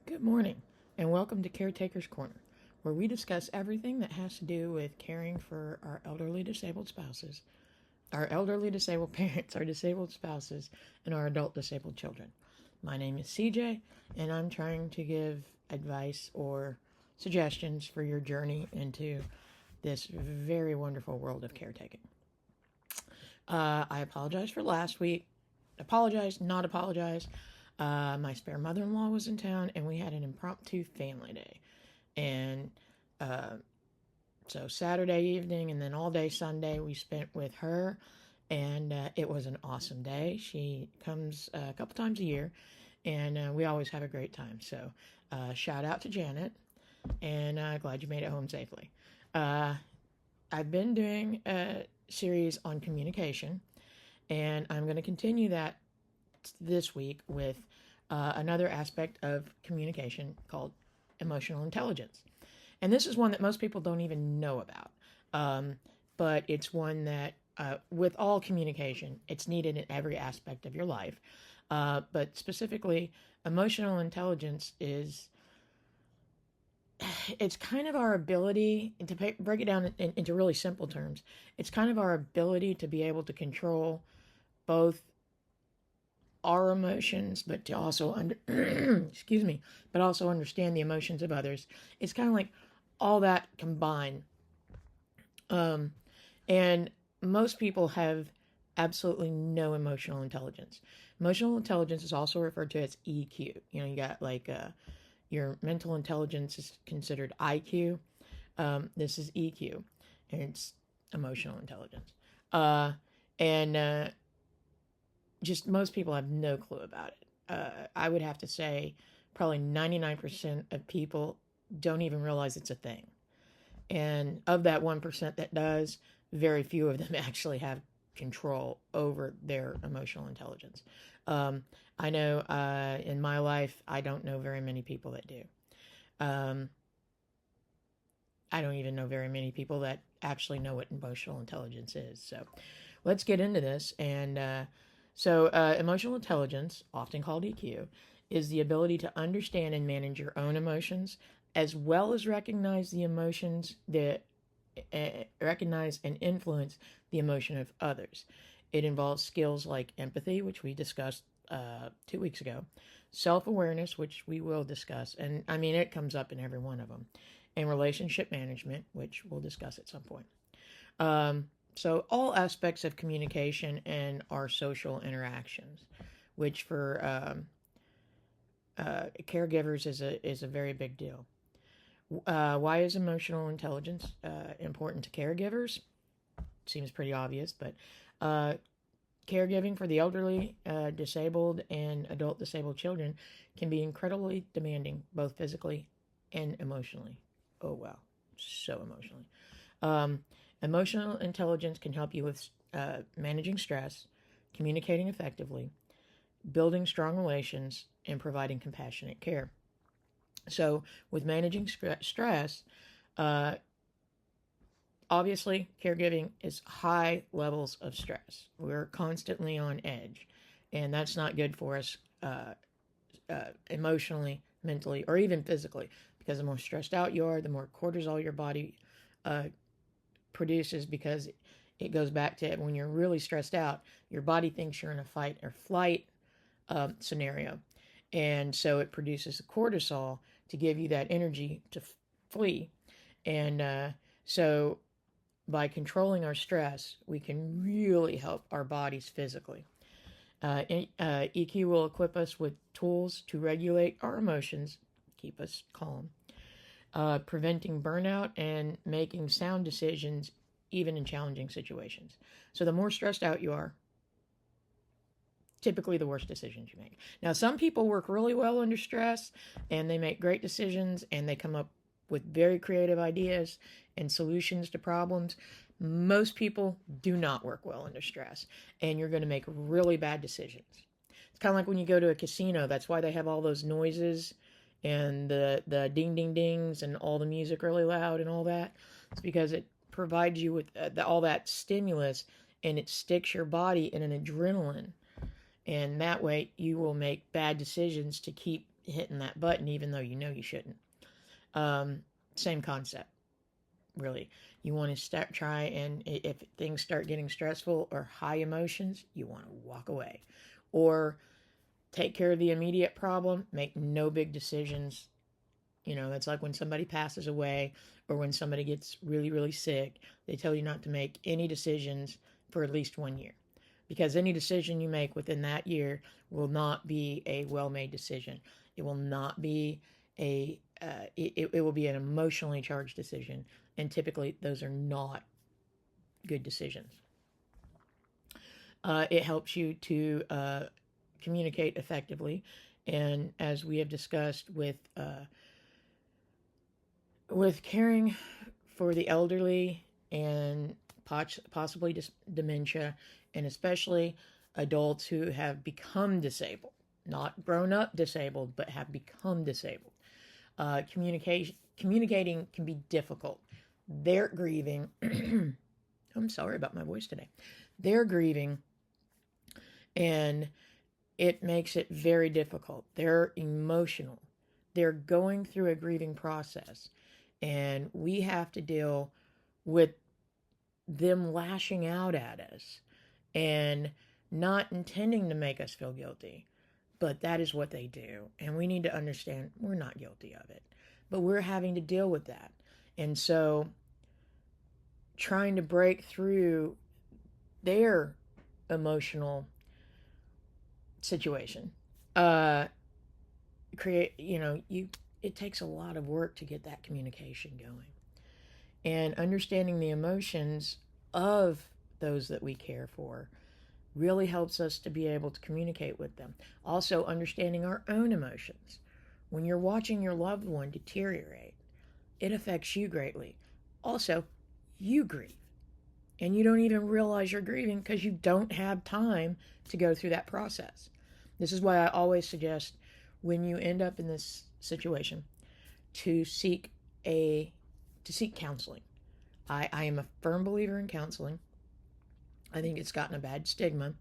Good morning, and welcome to Caretaker's Corner, where we discuss everything that has to do with caring for our elderly disabled spouses, our elderly disabled parents, our disabled spouses, and our adult disabled children. My name is CJ, and I'm trying to give advice or suggestions for your journey into this very wonderful world of caretaking. I apologize for last week. Apologize, not apologize. My spare mother-in-law was in town, and we had an impromptu family day. And so Saturday evening and then all day Sunday we spent with her, and it was an awesome day. She comes a couple times a year, and we always have a great time. So shout out to Janet, and glad you made it home safely. I've been doing a series on communication, and I'm going to continue that this week with another aspect of communication called emotional intelligence. And this is one that most people don't even know about. But it's one that, with all communication, it's needed in every aspect of your life. But specifically, emotional intelligence it's kind of our ability, to break it down into really simple terms, it's kind of our ability to be able to control both our emotions, but to also excuse me, but also understand the emotions of others. It's kind of like all that combined. And most people have absolutely no emotional intelligence. Emotional intelligence is also referred to as EQ. You got like your mental intelligence is considered IQ. This is EQ, and it's emotional intelligence. And just most people have no clue about it. I would have to say probably 99% of people don't even realize it's a thing. And of that 1% that does, very few of them actually have control over their emotional intelligence. I know in my life, I don't know very many people that do. I don't even know very many people that actually know what emotional intelligence is. So let's get into this. And emotional intelligence, often called EQ, is the ability to understand and manage your own emotions, as well as recognize the emotions that recognize and influence the emotion of others. It involves skills like empathy, which we discussed 2 weeks ago, self-awareness, which we will discuss, and I mean it comes up in every one of them, and relationship management, which we'll discuss at some point. So all aspects of communication and our social interactions, which for caregivers is a very big deal. Why is emotional intelligence important to caregivers? Seems pretty obvious, but caregiving for the elderly, disabled, and adult disabled children can be incredibly demanding, both physically and emotionally. Oh, wow. So emotionally. Emotional intelligence can help you with managing stress, communicating effectively, building strong relations, and providing compassionate care. So, with managing stress, obviously, caregiving is high levels of stress. We're constantly on edge, and that's not good for us emotionally, mentally, or even physically, because the more stressed out you are, the more cortisol your body produces, because it goes back to when you're really stressed out, your body thinks you're in a fight or flight scenario. And so it produces cortisol to give you that energy to flee. And so by controlling our stress, we can really help our bodies physically. EQ will equip us with tools to regulate our emotions, keep us calm, preventing burnout, and making sound decisions even in challenging situations. So the more stressed out you are, typically the worst decisions you make. Now, some people work really well under stress, and they make great decisions, and they come up with very creative ideas and solutions to problems. Most people do not work well under stress, and you're going to make really bad decisions. It's kind of like when you go to a casino. That's why they have all those noises and the ding ding dings and all the music really loud and all that. It's because it provides you with all that stimulus, and it sticks your body in an adrenaline. And that way you will make bad decisions to keep hitting that button even though you know you shouldn't. Same concept, really. You want to try, and if things start getting stressful or high emotions, you want to walk away. Or take care of the immediate problem, make no big decisions. That's like when somebody passes away or when somebody gets really, really sick. They tell you not to make any decisions for at least 1 year, because any decision you make within that year will not be a well-made decision. It will not be it will be an emotionally charged decision, and typically those are not good decisions. It helps you to communicate effectively, and as we have discussed with caring for the elderly and possibly dementia, and especially adults who have become disabled, not grown up disabled, but have become disabled. Communicating can be difficult. They're grieving. I'm sorry about my voice today. They're grieving, and it makes it very difficult. They're emotional. They're going through a grieving process, and we have to deal with them lashing out at us and not intending to make us feel guilty. But that is what they do. And we need to understand we're not guilty of it. But we're having to deal with that. And so trying to break through their emotional situation, it takes a lot of work to get that communication going. And understanding the emotions of those that we care for really helps us to be able to communicate with them. Also, understanding our own emotions. When you're watching your loved one deteriorate, it affects you greatly. Also, you grieve. And you don't even realize you're grieving because you don't have time to go through that process. This is why I always suggest, when you end up in this situation, to seek counseling. I am a firm believer in counseling. I think it's gotten a bad stigma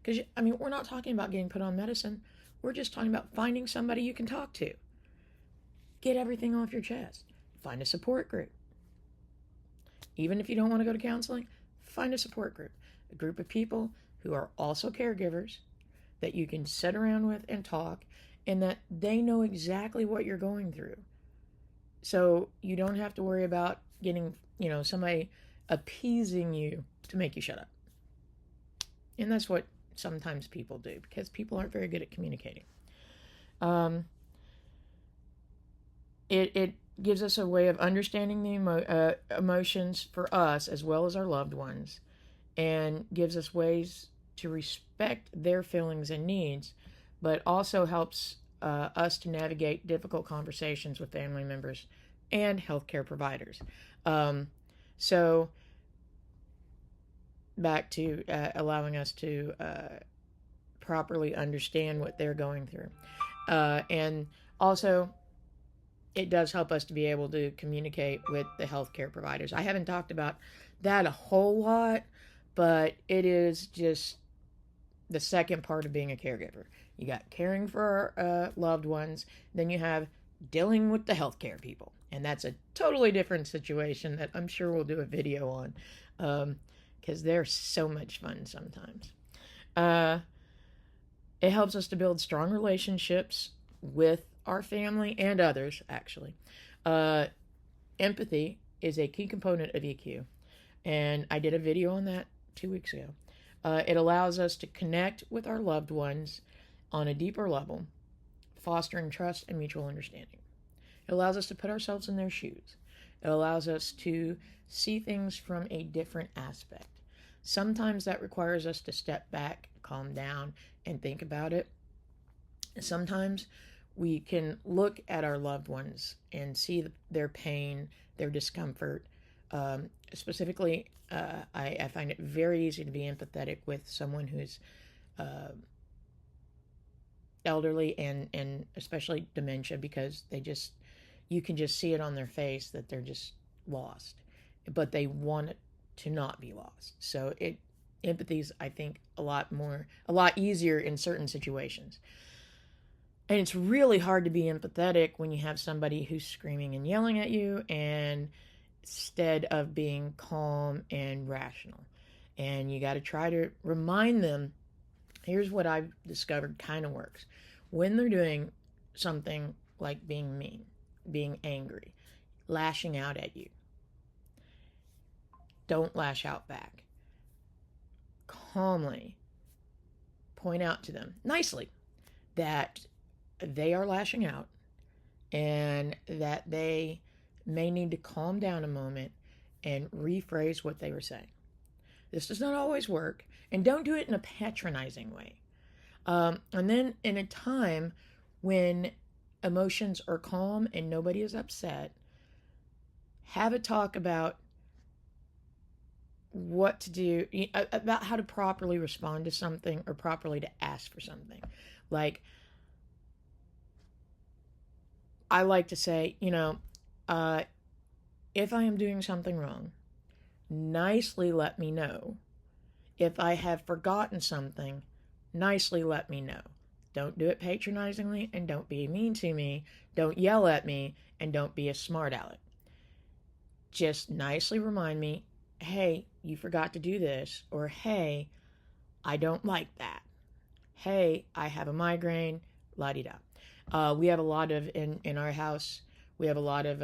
because, we're not talking about getting put on medicine. We're just talking about finding somebody you can talk to. Get everything off your chest. Find a support group. Even if you don't want to go to counseling, find a support group. A group of people who are also caregivers that you can sit around with and talk, and that they know exactly what you're going through. So you don't have to worry about getting, somebody appeasing you to make you shut up. And that's what sometimes people do, because people aren't very good at communicating. It gives us a way of understanding the emotions for us as well as our loved ones, and gives us ways to respect their feelings and needs, but also helps us to navigate difficult conversations with family members and healthcare providers. So back to allowing us to properly understand what they're going through. And also, it does help us to be able to communicate with the healthcare providers. I haven't talked about that a whole lot, but it is just the second part of being a caregiver. You got caring for our loved ones, then you have dealing with the healthcare people. And that's a totally different situation that I'm sure we'll do a video on, because they're so much fun sometimes. It helps us to build strong relationships with our family and others, actually. Empathy is a key component of EQ, and I did a video on that 2 weeks ago. It allows us to connect with our loved ones on a deeper level, fostering trust and mutual understanding. It allows us to put ourselves in their shoes. It allows us to see things from a different aspect. Sometimes that requires us to step back, calm down, and think about it. Sometimes we can look at our loved ones and see their pain, their discomfort. Specifically, I find it very easy to be empathetic with someone who's elderly and especially dementia, because you can just see it on their face that they're just lost, but they want it to not be lost. So empathy is, I think, a lot easier in certain situations. And it's really hard to be empathetic when you have somebody who's screaming and yelling at you, and instead of being calm and rational. And you got to try to remind them, here's what I've discovered kind of works. When they're doing something like being mean, being angry, lashing out at you, don't lash out back. Calmly point out to them, nicely, that they are lashing out and that they may need to calm down a moment and rephrase what they were saying. This does not always work, and don't do it in a patronizing way. And then in a time when emotions are calm and nobody is upset, have a talk about what to do, about how to properly respond to something or properly to ask for something. Like, I like to say, if I am doing something wrong, nicely let me know. If I have forgotten something, nicely let me know. Don't do it patronizingly, and don't be mean to me. Don't yell at me, and don't be a smart aleck. Just nicely remind me, hey, you forgot to do this, or hey, I don't like that. Hey, I have a migraine, la-di-da. We have a lot of, in our house, we have a lot of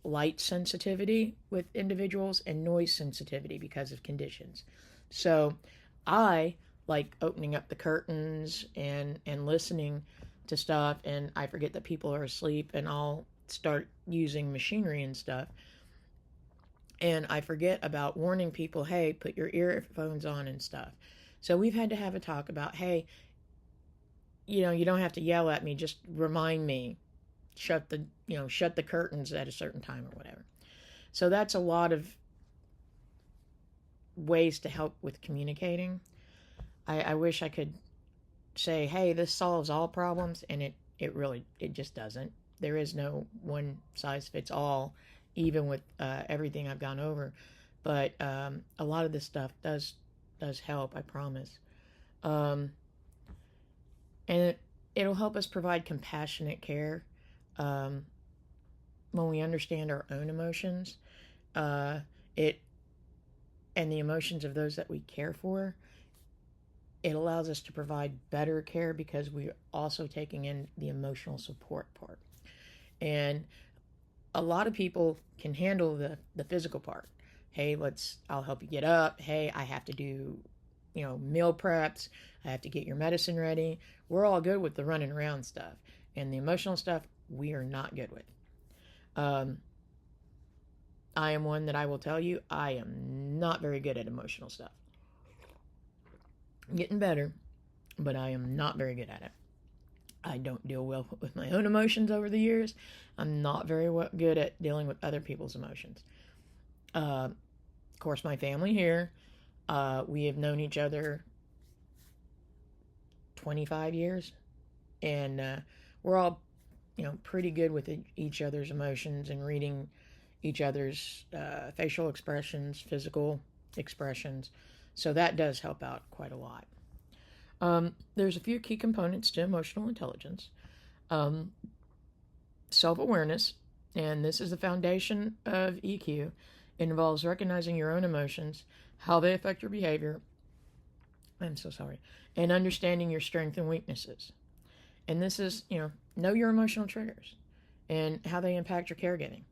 light sensitivity with individuals and noise sensitivity because of conditions. So I like opening up the curtains and listening to stuff, and I forget that people are asleep, and I'll start using machinery and stuff. And I forget about warning people, hey, put your earphones on and stuff. So we've had to have a talk about, hey, you don't have to yell at me, just remind me, shut the curtains at a certain time or whatever. So that's a lot of ways to help with communicating. I wish I could say, hey, this solves all problems, and it really just doesn't. There is no one size fits all, even with everything I've gone over. But a lot of this stuff does help, I promise. And it'll help us provide compassionate care when we understand our own emotions. And the emotions of those that we care for. It allows us to provide better care because we're also taking in the emotional support part. And a lot of people can handle the physical part. Hey, I'll help you get up. Hey, I have to do, meal preps. I have to get your medicine ready. We're all good with the running around stuff. And the emotional stuff, we are not good with. I am one that I will tell you, I am not very good at emotional stuff. I'm getting better, but I am not very good at it. I don't deal well with my own emotions over the years. I'm not very good at dealing with other people's emotions. Of course, my family here, we have known each other 25 years, and we're all, pretty good with each other's emotions and reading each other's facial expressions, physical expressions. So that does help out quite a lot. There's a few key components to emotional intelligence. Self-awareness, and this is the foundation of EQ. It involves recognizing your own emotions, how they affect your behavior, I'm so sorry, and understanding your strengths and weaknesses. And this is, know your emotional triggers and how they impact your caregiving.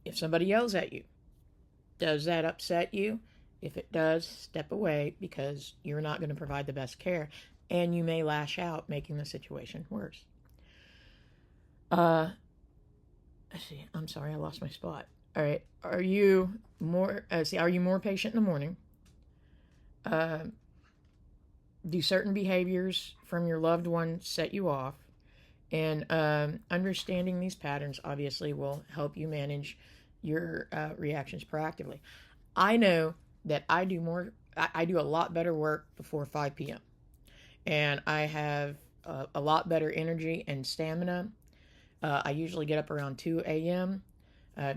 If somebody yells at you, does that upset you? If it does, step away because you're not going to provide the best care, and you may lash out, making the situation worse. Let's see. I'm sorry, I lost my spot. All right. Are you more patient in the morning? Do certain behaviors from your loved one set you off? And understanding these patterns obviously will help you manage your reactions proactively. I know that I do a lot better work before 5 p.m. And I have a lot better energy and stamina. I usually get up around 2 a.m.,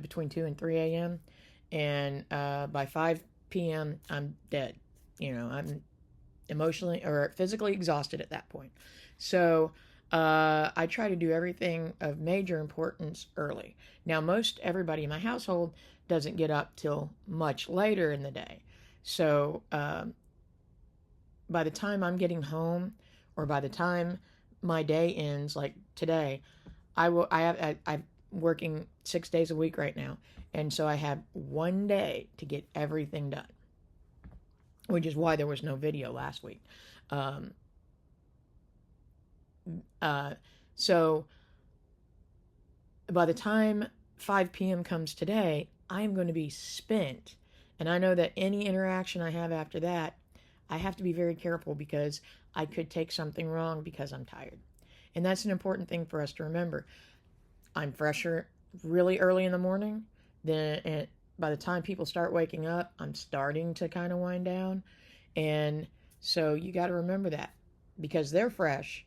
between 2 and 3 a.m. And by 5 p.m., I'm dead. I'm emotionally or physically exhausted at that point. So I try to do everything of major importance early. Now, most everybody in my household doesn't get up till much later in the day. So by the time I'm getting home, or by the time my day ends, like today, I'm working 6 days a week right now, and so I have one day to get everything done, which is why there was no video last week. So by the time 5 p.m. comes today, I'm going to be spent. And I know that any interaction I have after that, I have to be very careful because I could take something wrong because I'm tired. And that's an important thing for us to remember. I'm fresher really early in the morning. Then by the time people start waking up, I'm starting to kind of wind down. And so you got to remember that because they're fresh,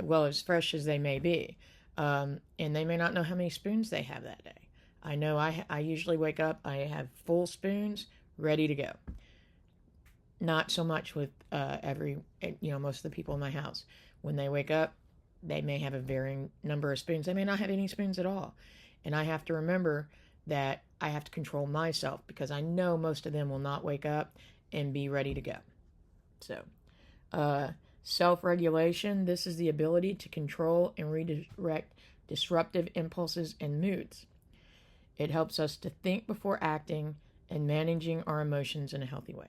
well, as fresh as they may be. And they may not know how many spoons they have that day. I know I usually wake up, I have full spoons ready to go. Not so much with most of the people in my house. When they wake up, they may have a varying number of spoons. They may not have any spoons at all. And I have to remember that I have to control myself because I know most of them will not wake up and be ready to go. So, self-regulation, this is the ability to control and redirect disruptive impulses and moods. It helps us to think before acting and managing our emotions in a healthy way.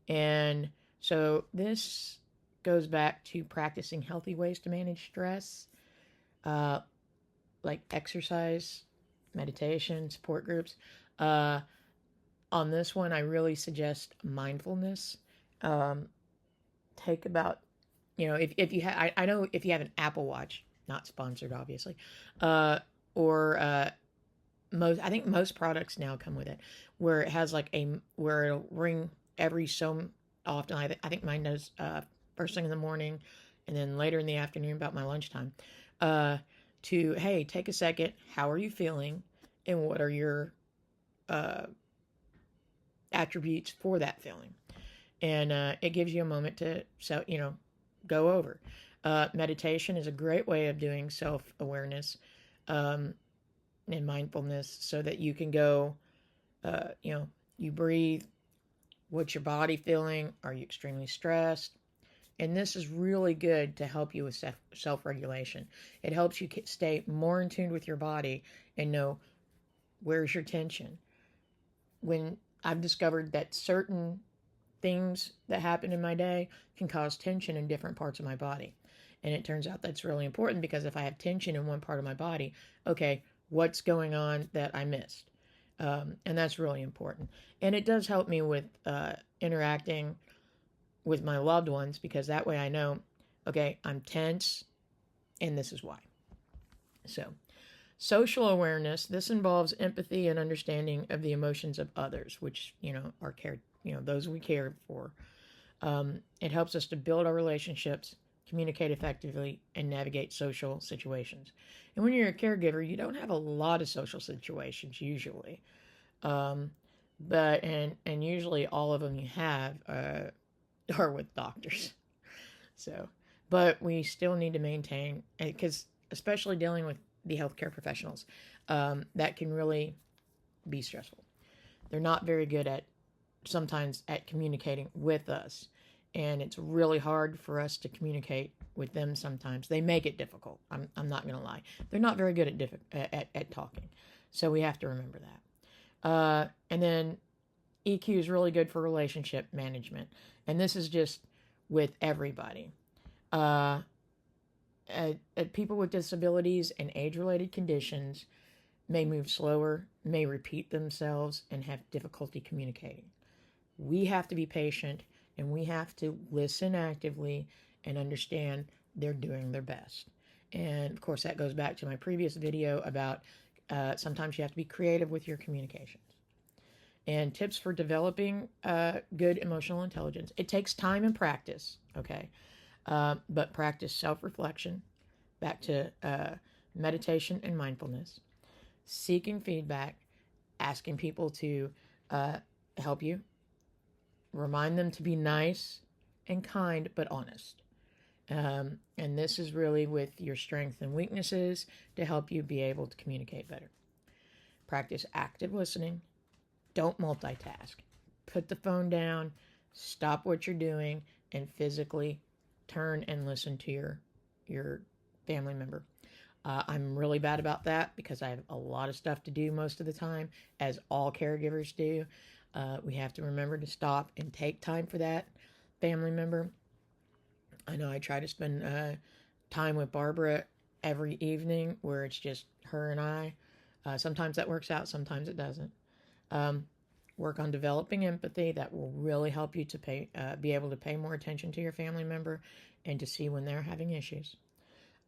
And so this goes back to practicing healthy ways to manage stress, like exercise, meditation, support groups. On this one, I really suggest mindfulness. Take about, if you have, I know if you have an Apple Watch, not sponsored, obviously, I think most products now come with it, where it has where it'll ring every so often. I think mine does first thing in the morning, and then later in the afternoon about my lunchtime. Hey, take a second. How are you feeling, and what are your attributes for that feeling? And it gives you a moment to go over. Meditation is a great way of doing self-awareness and mindfulness, so that you can go, you breathe. What's your body feeling? Are you extremely stressed? And this is really good to help you with self-regulation. It helps you stay more in tune with your body and know where's your tension. When I've discovered that certain things that happen in my day can cause tension in different parts of my body. And it turns out that's really important, because if I have tension in one part of my body, okay, what's going on that I missed? And that's really important. And it does help me with interacting with my loved ones, because that way I know, okay, I'm tense and this is why. So, social awareness, this involves empathy and understanding of the emotions of others, which, are those we care for. It helps us to build our relationships, communicate effectively, and navigate social situations. And when you're a caregiver, you don't have a lot of social situations usually. But usually all of them you have are with doctors. So, but we still need to maintain, because especially dealing with the healthcare professionals, that can really be stressful. They're not very good sometimes at communicating with us, and it's really hard for us to communicate with them sometimes. They make it difficult. I'm not going to lie. They're not very good at talking, so we have to remember that. And then EQ is really good for relationship management, and this is just with everybody. People with disabilities and age-related conditions may move slower, may repeat themselves, and have difficulty communicating. We have to be patient, and we have to listen actively and understand they're doing their best. And of course, that goes back to my previous video about sometimes you have to be creative with your communications. And tips for developing good emotional intelligence. It takes time and practice, okay? But practice self-reflection, back to meditation and mindfulness, seeking feedback, asking people to help you, remind them to be nice, and kind but honest. And this is really with your strengths and weaknesses to help you be able to communicate better. Practice active listening. Don't multitask. Put the phone down, stop what you're doing, and physically turn and listen to your family member. I'm really bad about that because I have a lot of stuff to do most of the time, as all caregivers do. We have to remember to stop and take time for that family member. I know I try to spend time with Barbara every evening where it's just her and I. Sometimes that works out, sometimes it doesn't. Work on developing empathy. That will really help you to be able to pay more attention to your family member and to see when they're having issues.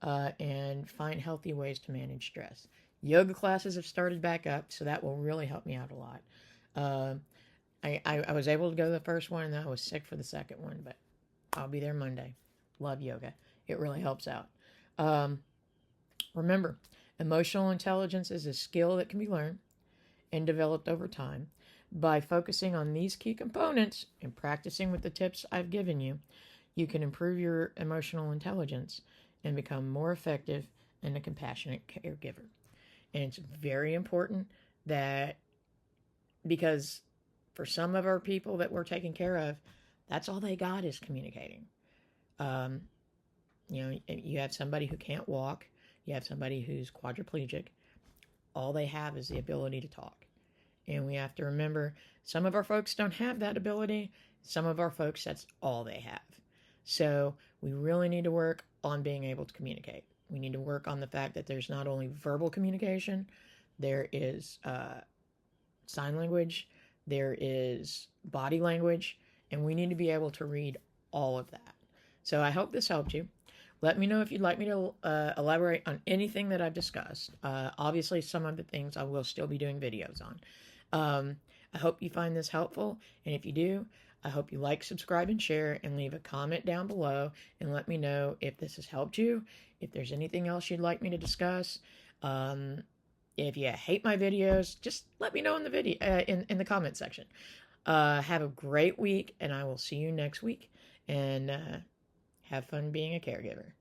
And find healthy ways to manage stress. Yoga classes have started back up, so that will really help me out a lot. I was able to go to the first one, and then I was sick for the second one, but I'll be there Monday. Love yoga. It really helps out. Remember, emotional intelligence is a skill that can be learned and developed over time. By focusing on these key components and practicing with the tips I've given you, you can improve your emotional intelligence and become more effective and a compassionate caregiver. And it's very important that, because for some of our people that we're taking care of, that's all they got is communicating. You have somebody who can't walk, you have somebody who's quadriplegic. All they have is the ability to talk. And we have to remember, some of our folks don't have that ability. Some of our folks, that's all they have. So we really need to work on being able to communicate. We need to work on the fact that there's not only verbal communication, there is sign language, there is body language, and we need to be able to read all of that. So I hope this helped you. Let me know if you'd like me to elaborate on anything that I've discussed. Obviously, some of the things I will still be doing videos on. I hope you find this helpful, and if you do, I hope you like, subscribe, and share, and leave a comment down below, and let me know if this has helped you, if there's anything else you'd like me to discuss. If you hate my videos, just let me know in the video in the comment section. Have a great week, and I will see you next week, and have fun being a caregiver.